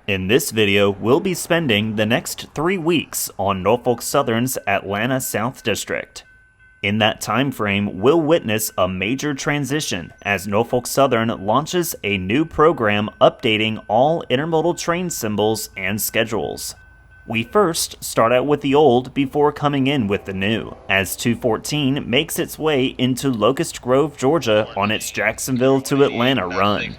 In this video, we'll be spending the next 3 weeks on Norfolk Southern's Atlanta South District. In that time frame, we'll witness a major transition as Norfolk Southern launches a new program updating all intermodal train symbols and schedules. We first start out with the old before coming in with the new, as 214 makes its way into Locust Grove, Georgia on its Jacksonville to Atlanta run.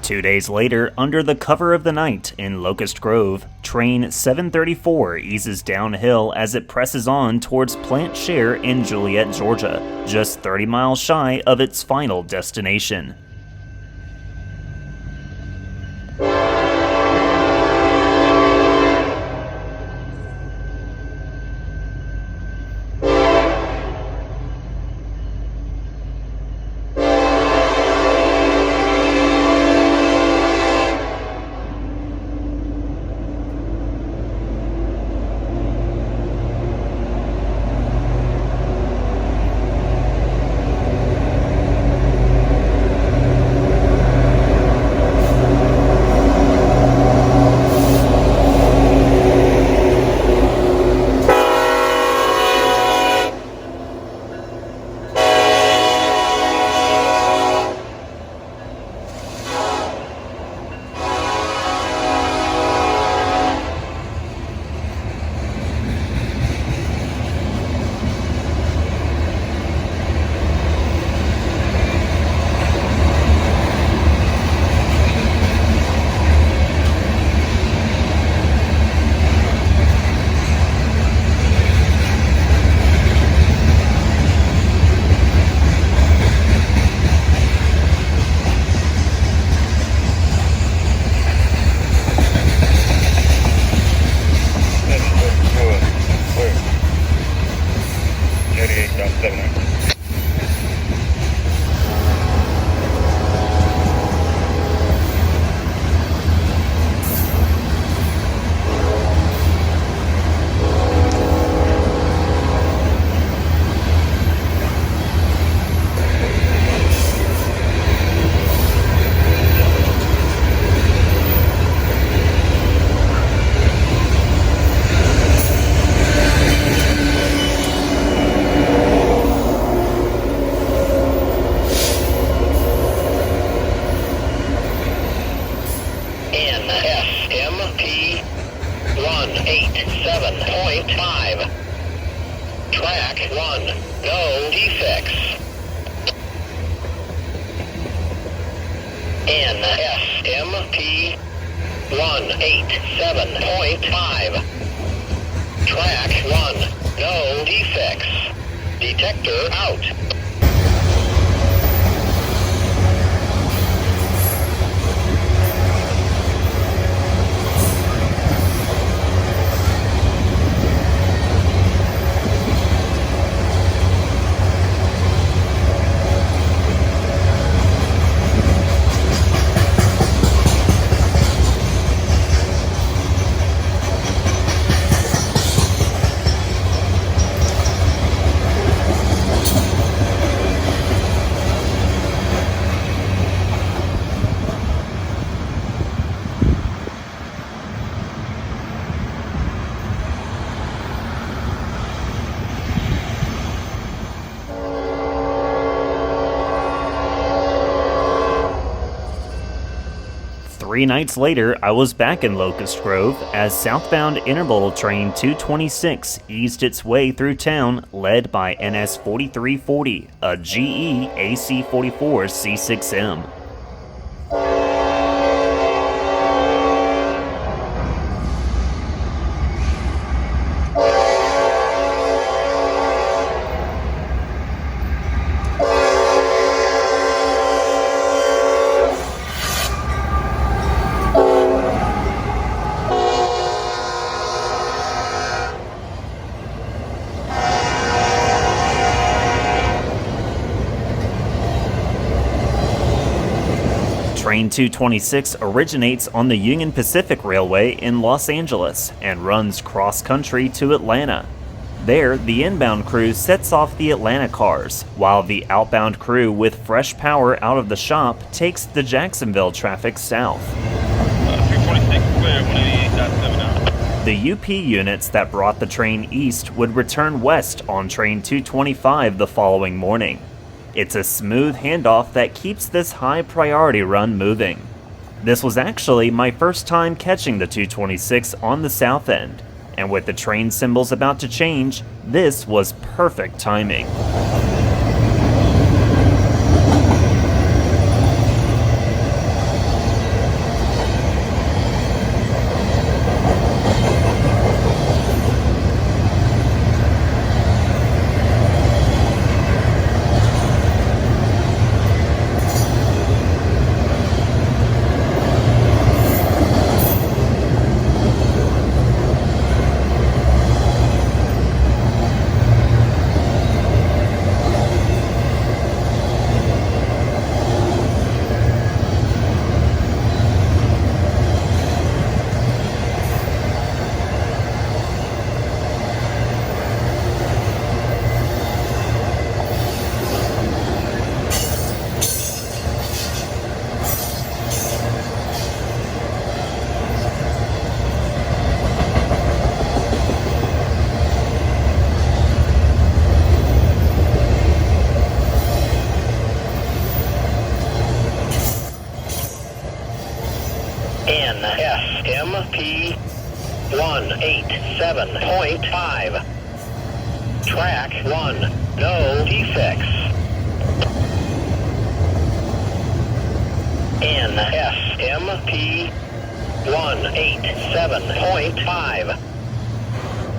Two days later, under the cover of the night in Locust Grove, train 734 eases downhill as it presses on towards Plant Share in Juliet, Georgia, just 30 miles shy of its final destination. 187.5. Track 1, no defects. NSMP 187.5. Track 1, no defects. Detector out. Three nights later, I was back in Locust Grove as southbound Intermodal Train 226 eased its way through town, led by NS 4340, a GE AC-44 C6M. Train 226 originates on the Union Pacific Railway in Los Angeles and runs cross-country to Atlanta. There, the inbound crew sets off the Atlanta cars, while the outbound crew with fresh power out of the shop takes the Jacksonville traffic south. 346 clear, 188.7 now. The UP units that brought the train east would return west on Train 225 the following morning. It's a smooth handoff that keeps this high priority run moving. This was actually my first time catching the 226 on the south end, and with the train symbols about to change, this was perfect timing. NSMP 187.5. Track 1, no defects. NSMP 187.5.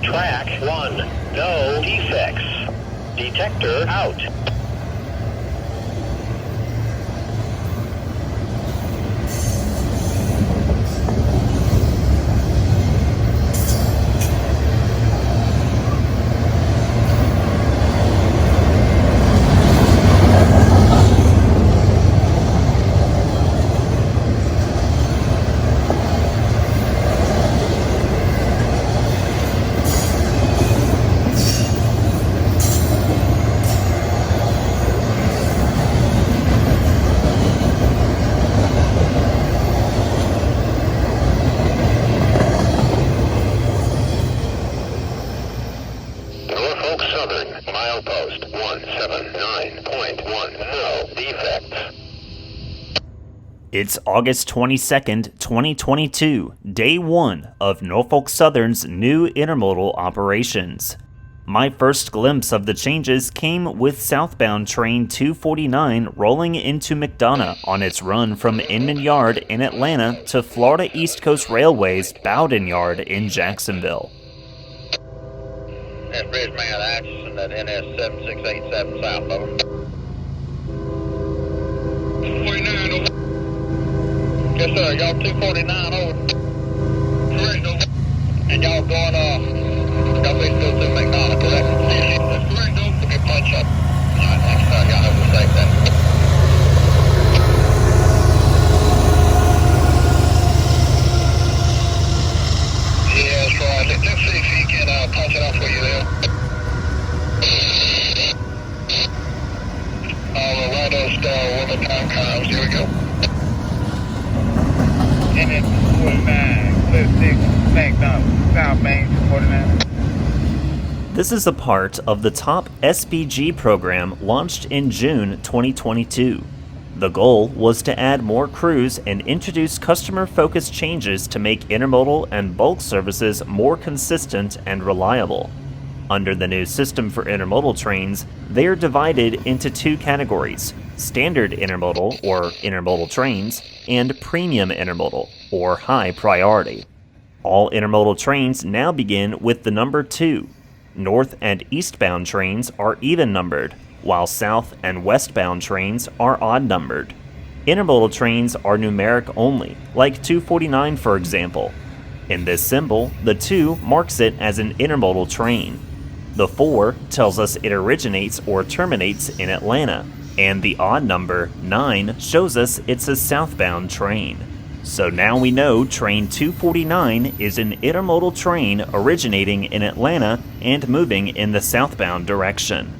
Track 1, no defects. Detector out. It's August 22nd, 2022, day 1 of Norfolk Southern's new intermodal operations. My first glimpse of the changes came with southbound train 249 rolling into McDonough on its run from Inman Yard in Atlanta to Florida East Coast Railway's Bowden Yard in Jacksonville. That's Bridge Man Atchison at NS 7687 South, over. 49 over. Yes, sir. Y'all 249 over. Correct, over. And y'all going, y'all please go to McDonough, correct? Yes, that's correct, over. Okay, punch up. All right, thanks, sir. Y'all have a safe day. Yeah, that's right. Let's see if he can punch it off for you there. Right on star, when the time comes. Here we go. NS 49, Cliff 6, McDonough, South Main 49. This is a part of the TOP SBG program launched in June 2022. The goal was to add more crews and introduce customer-focused changes to make intermodal and bulk services more consistent and reliable. Under the new system for intermodal trains, they are divided into two categories: standard intermodal, or intermodal trains, and premium intermodal, or high priority. All intermodal trains now begin with the number 2. North and eastbound trains are even numbered, while south and westbound trains are odd numbered. Intermodal trains are numeric only, like 249 for example. In this symbol, the 2 marks it as an intermodal train. The 4 tells us it originates or terminates in Atlanta, and the odd number, 9, shows us it's a southbound train. So now we know train 249 is an intermodal train originating in Atlanta and moving in the southbound direction.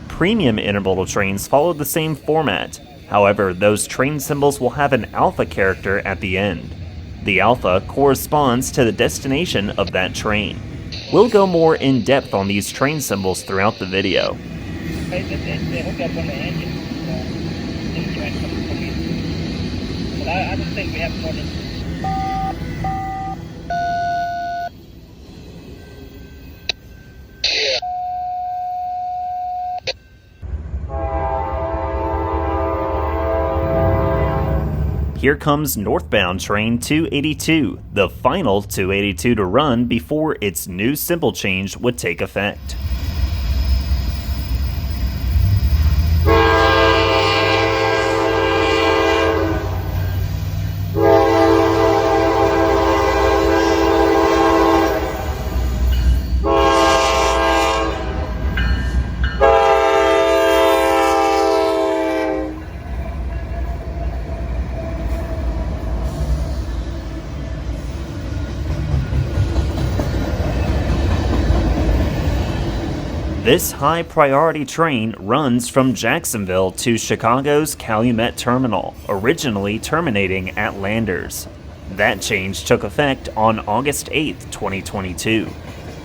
Premium intermodal trains follow the same format. However, those train symbols will have an alpha character at the end. The alpha corresponds to the destination of that train. We'll go more in depth on these train symbols throughout the video. They hook up on the engine. These trains come in. But I don't think we have more than. Here comes northbound train 282, the final 282 to run before its new symbol change would take effect. This high-priority train runs from Jacksonville to Chicago's Calumet Terminal, originally terminating at Landers. That change took effect on August 8, 2022.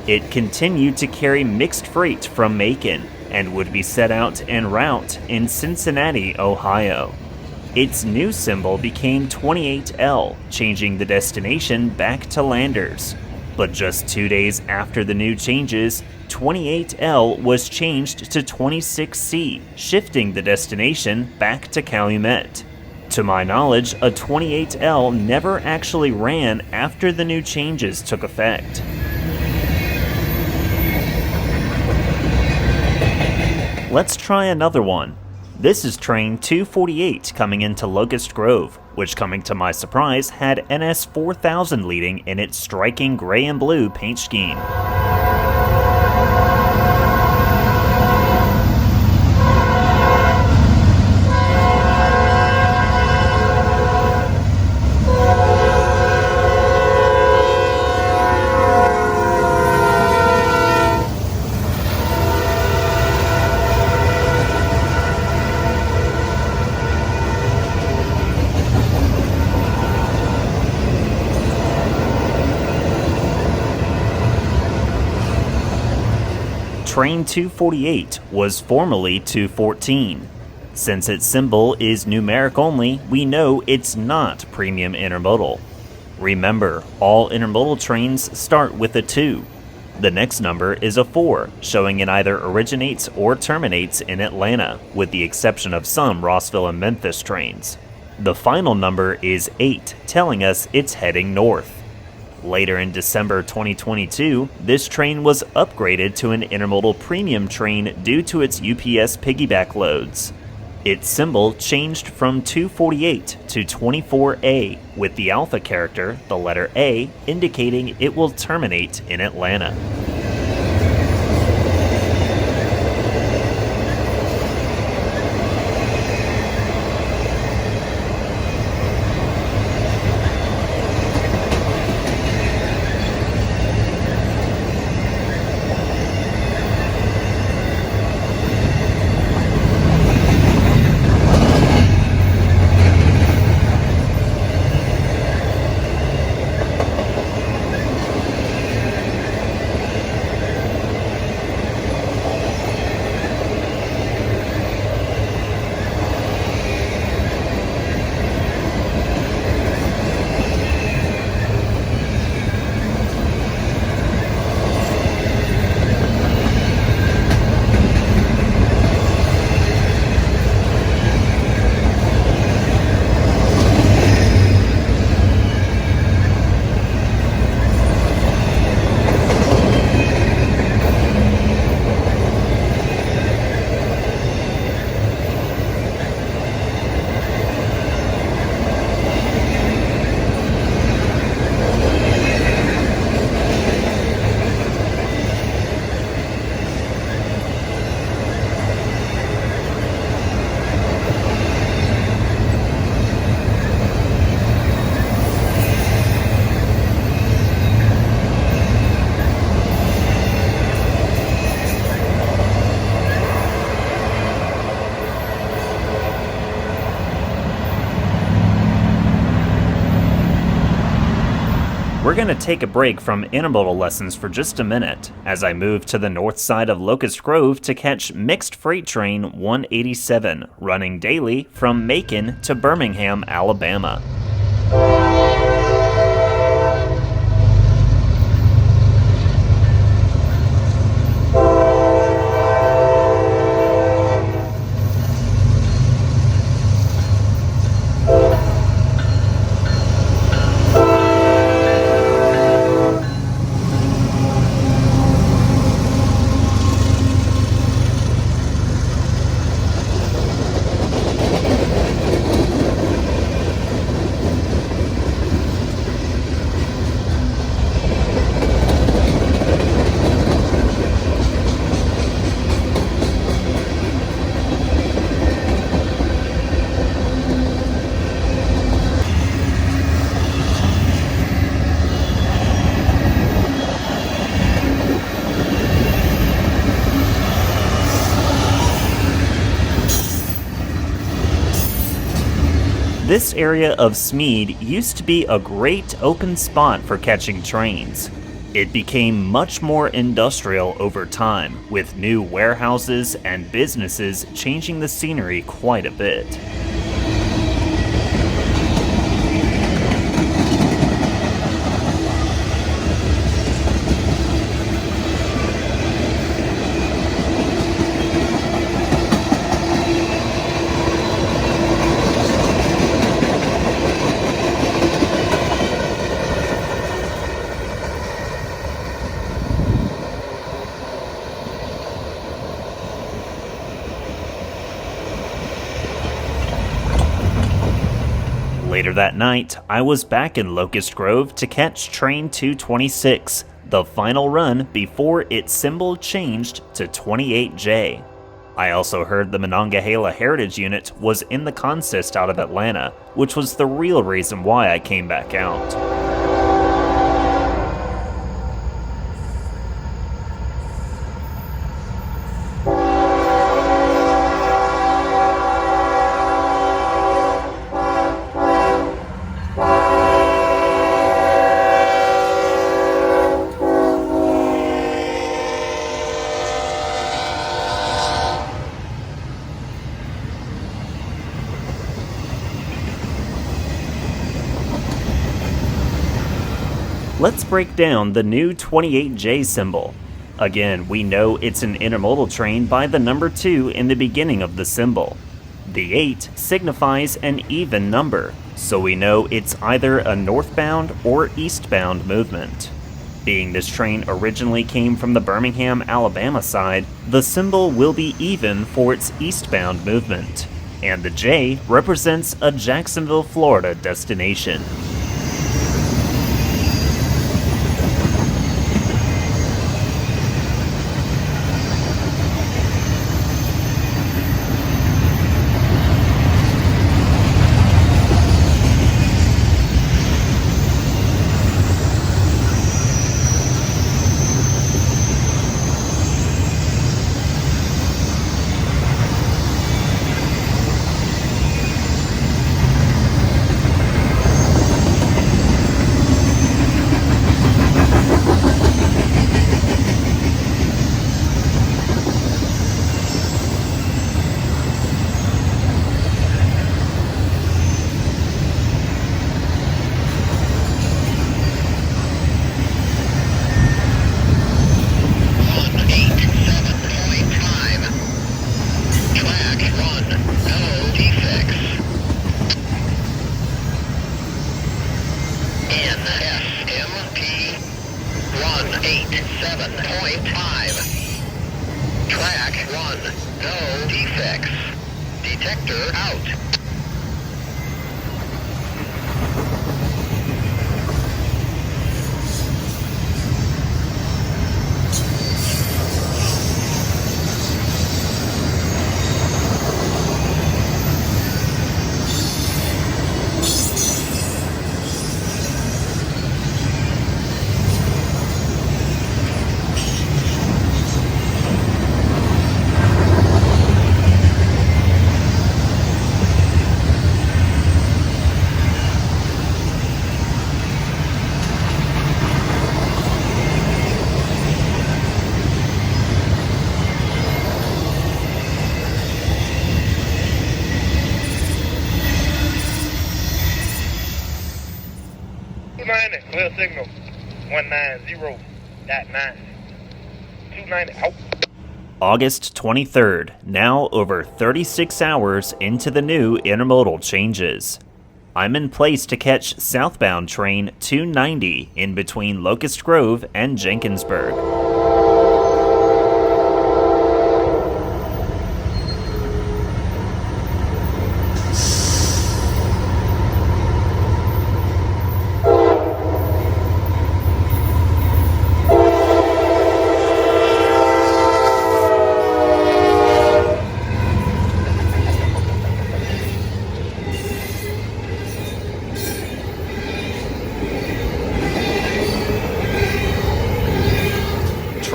It continued to carry mixed freight from Macon and would be set out en route in Cincinnati, Ohio. Its new symbol became 28L, changing the destination back to Landers. But just 2 days after the new changes, 28L was changed to 26C, shifting the destination back to Calumet. To my knowledge, a 28L never actually ran after the new changes took effect. Let's try another one. This is train 248 coming into Locust Grove, which, coming to my surprise, had NS 4000 leading in its striking gray and blue paint scheme. Train 248 was formerly 214. Since its symbol is numeric only, we know it's not premium intermodal. Remember, all intermodal trains start with a 2. The next number is a 4, showing it either originates or terminates in Atlanta, with the exception of some Rossville and Memphis trains. The final number is 8, telling us it's heading north. Later in December 2022, this train was upgraded to an intermodal premium train due to its UPS piggyback loads. Its symbol changed from 248 to 24A, with the alpha character, the letter A, indicating it will terminate in Atlanta. We're going to take a break from intermodal lessons for just a minute as I move to the north side of Locust Grove to catch mixed freight train 187 running daily from Macon to Birmingham, Alabama. This area of Smead used to be a great open spot for catching trains. It became much more industrial over time, with new warehouses and businesses changing the scenery quite a bit. Later that night, I was back in Locust Grove to catch Train 226, the final run before its symbol changed to 28J. I also heard the Monongahela Heritage Unit was in the consist out of Atlanta, which was the real reason why I came back out. Let's break down the new 28J symbol. Again, we know it's an intermodal train by the number 2 in the beginning of the symbol. The 8 signifies an even number, so we know it's either a northbound or eastbound movement. Being this train originally came from the Birmingham, Alabama side, the symbol will be even for its eastbound movement, and the J represents a Jacksonville, Florida destination. Clear signal 190.9. 290 out. August 23rd, now over 36 hours into the new intermodal changes. I'm in place to catch southbound train 290 in between Locust Grove and Jenkinsburg.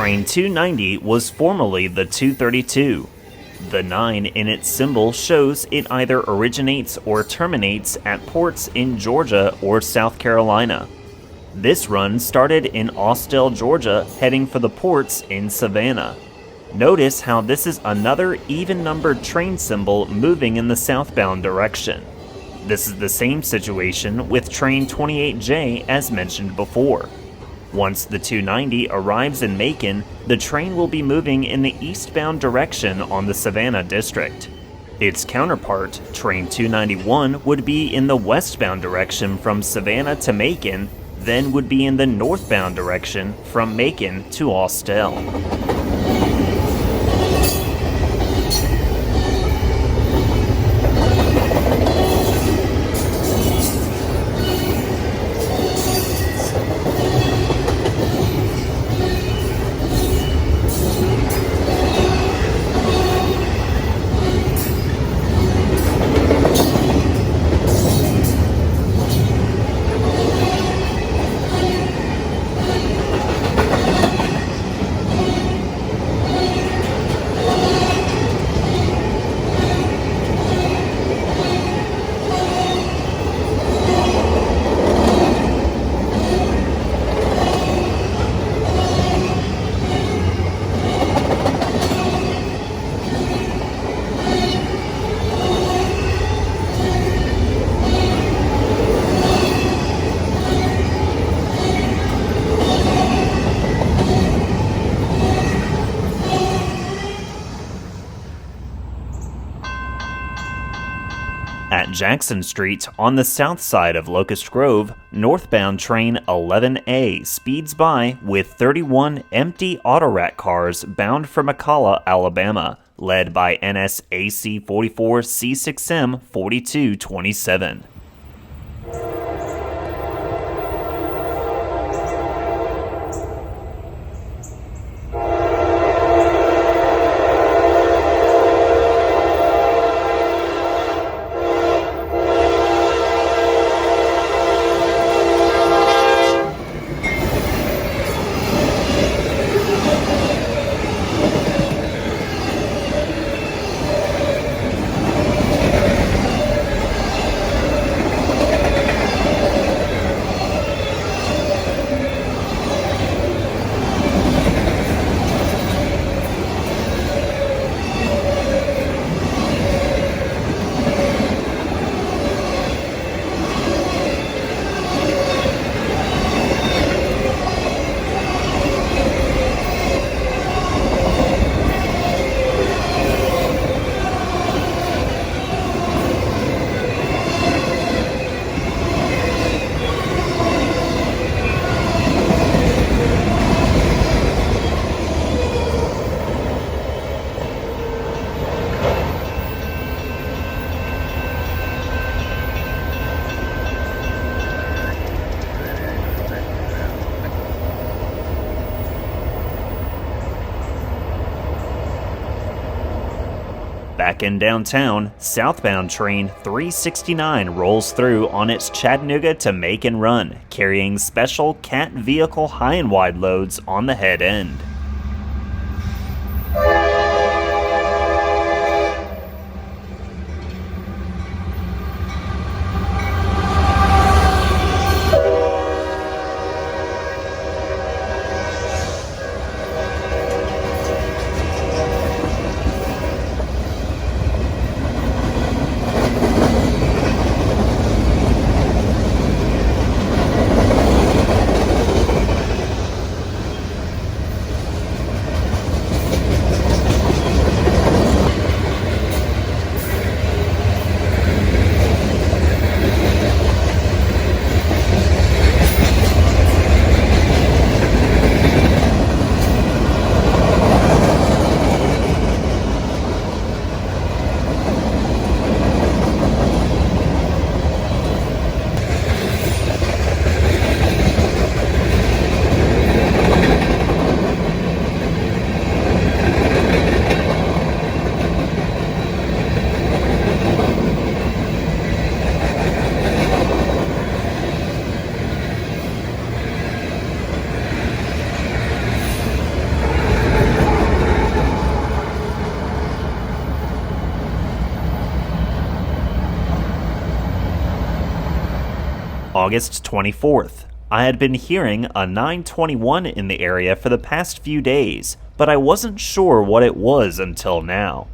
Train 290 was formerly the 232. The 9 in its symbol shows it either originates or terminates at ports in Georgia or South Carolina. This run started in Austell, Georgia, heading for the ports in Savannah. Notice how this is another even-numbered train symbol moving in the southbound direction. This is the same situation with train 28J as mentioned before. Once the 290 arrives in Macon, the train will be moving in the eastbound direction on the Savannah District. Its counterpart, train 291, would be in the westbound direction from Savannah to Macon, then would be in the northbound direction from Macon to Austell. At Jackson Street, on the south side of Locust Grove, northbound train 11A speeds by with 31 empty Autorack cars bound for McCalla, Alabama, led by NSAC 44 C6M 4227. Back in downtown, southbound train 369 rolls through on its Chattanooga to Macon run, carrying special CAT vehicle high and wide loads on the head end. August 24th. I had been hearing a 921 in the area for the past few days, but I wasn't sure what it was until now.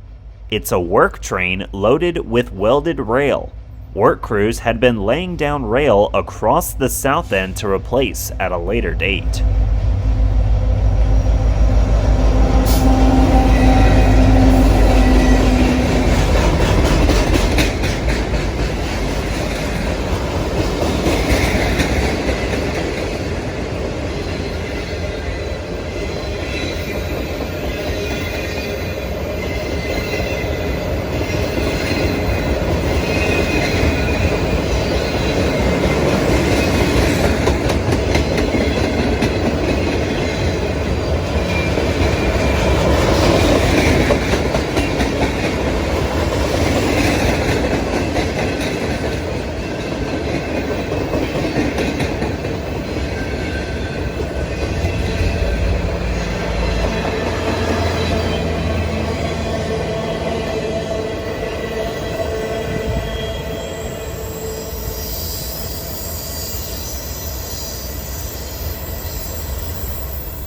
It's a work train loaded with welded rail. Work crews had been laying down rail across the south end to replace at a later date.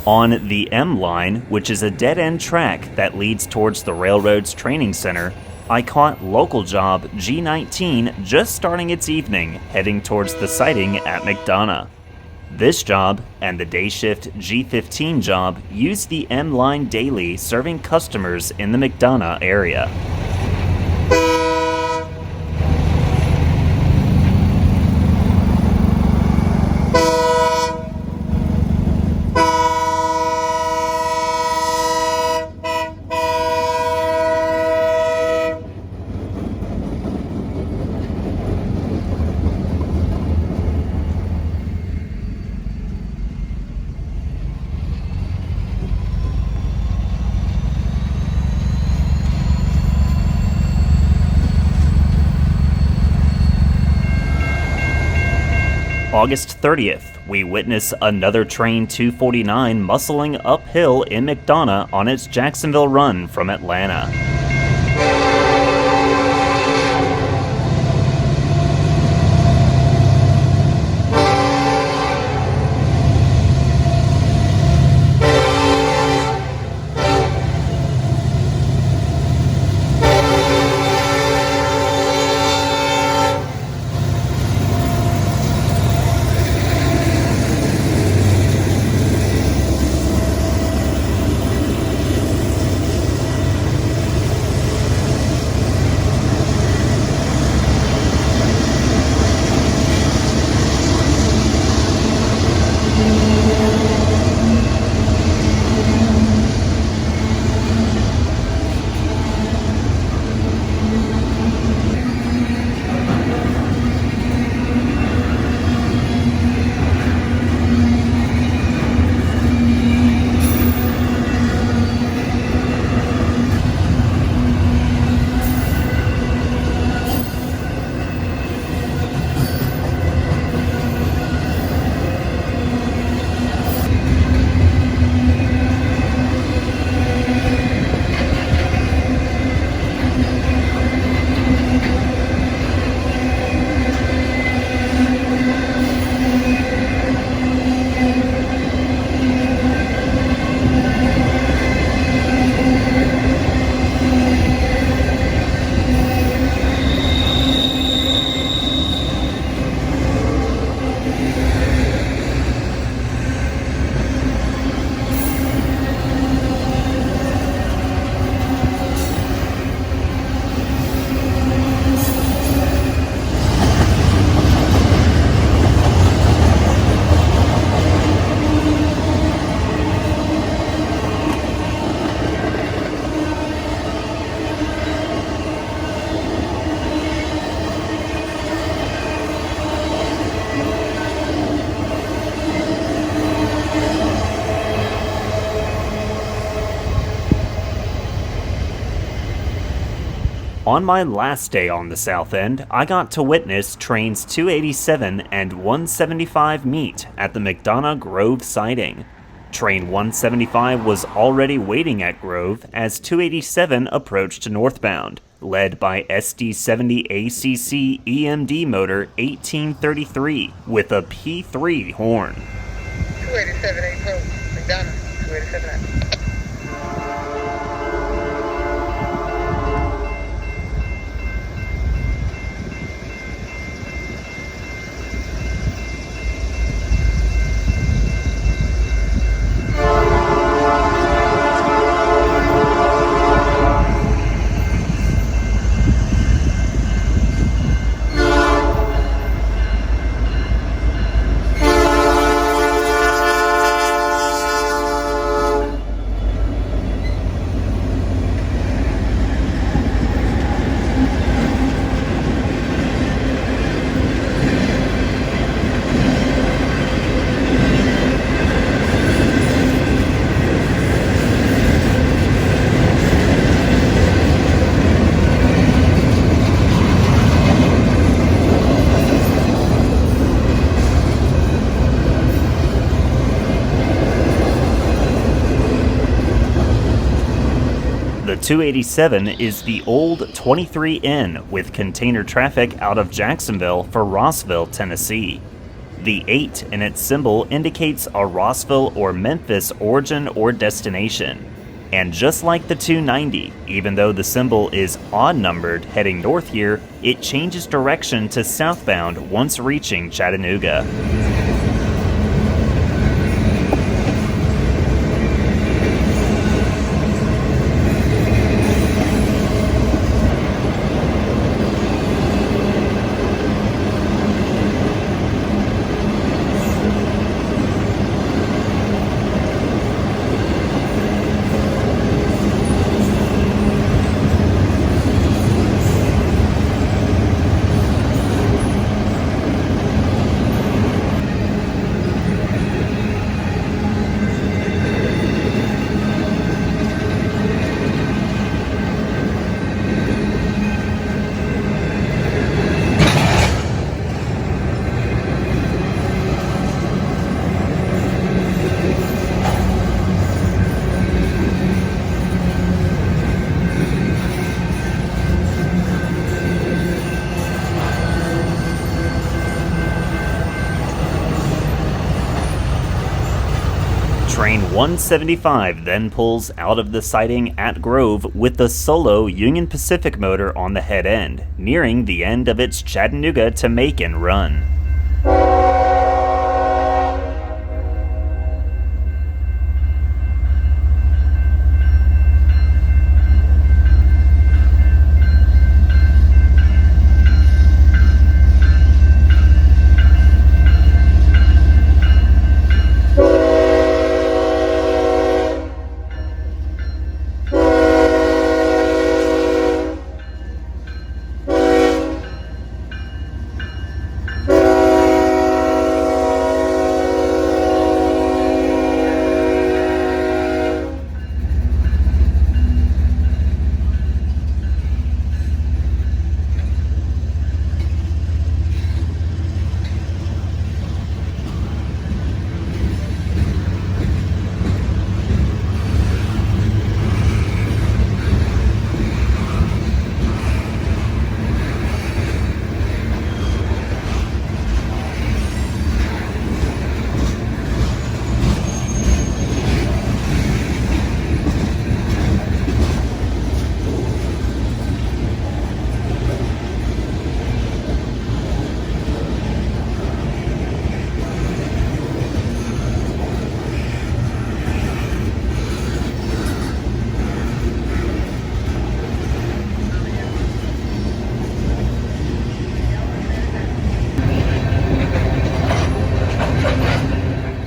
On the M line, which is a dead-end track that leads towards the railroad's training center, I caught local job G19 just starting its evening, heading towards the siding at McDonough. This job and the day shift G15 job use the M line daily, serving customers in the McDonough area. August 30th, we witness another train 249 muscling uphill in McDonough on its Jacksonville run from Atlanta. On my last day on the South End, I got to witness trains 287 and 175 meet at the McDonough Grove siding. Train 175 was already waiting at Grove as 287 approached northbound, led by SD70 ACC EMD motor 1833 with a P3 horn. 287 8 Pro, McDonough, 287 8. The 287 is the old 23N with container traffic out of Jacksonville for Rossville, Tennessee. The 8 in its symbol indicates a Rossville or Memphis origin or destination. And just like the 290, even though the symbol is odd-numbered heading north here, it changes direction to southbound once reaching Chattanooga. 175 then pulls out of the siding at Grove with the solo Union Pacific motor on the head end, nearing the end of its Chattanooga to Macon run.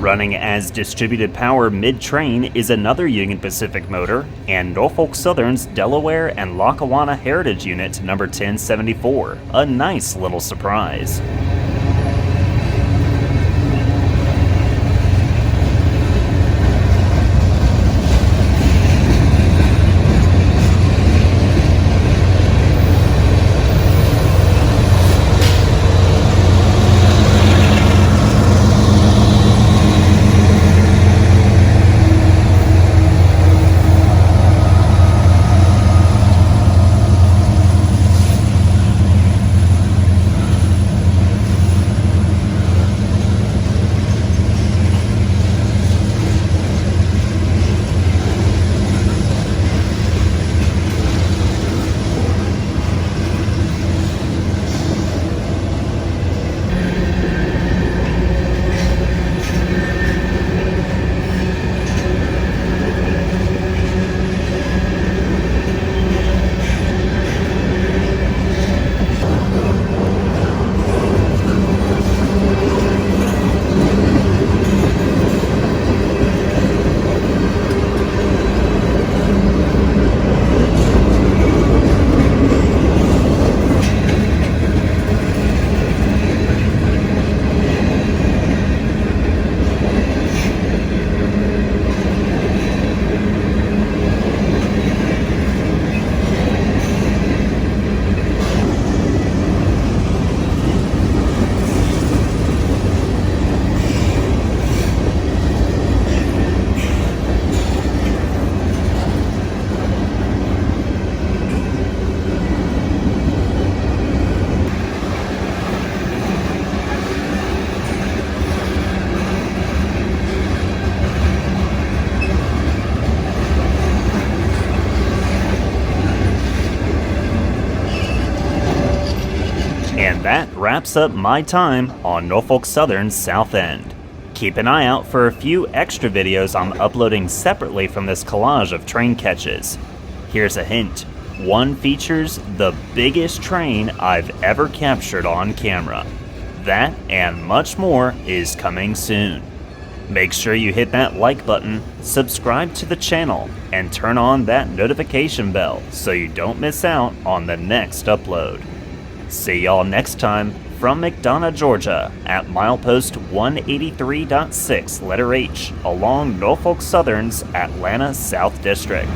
Running as distributed power mid-train is another Union Pacific motor, and Norfolk Southern's Delaware and Lackawanna Heritage Unit number 1074, a nice little surprise. And that wraps up my time on Norfolk Southern's South End. Keep an eye out for a few extra videos I'm uploading separately from this collage of train catches. Here's a hint. One features the biggest train I've ever captured on camera. That and much more is coming soon. Make sure you hit that like button, subscribe to the channel, and turn on that notification bell so you don't miss out on the next upload. See y'all next time from McDonough, Georgia at milepost 183.6 letter H along Norfolk Southern's Atlanta South District.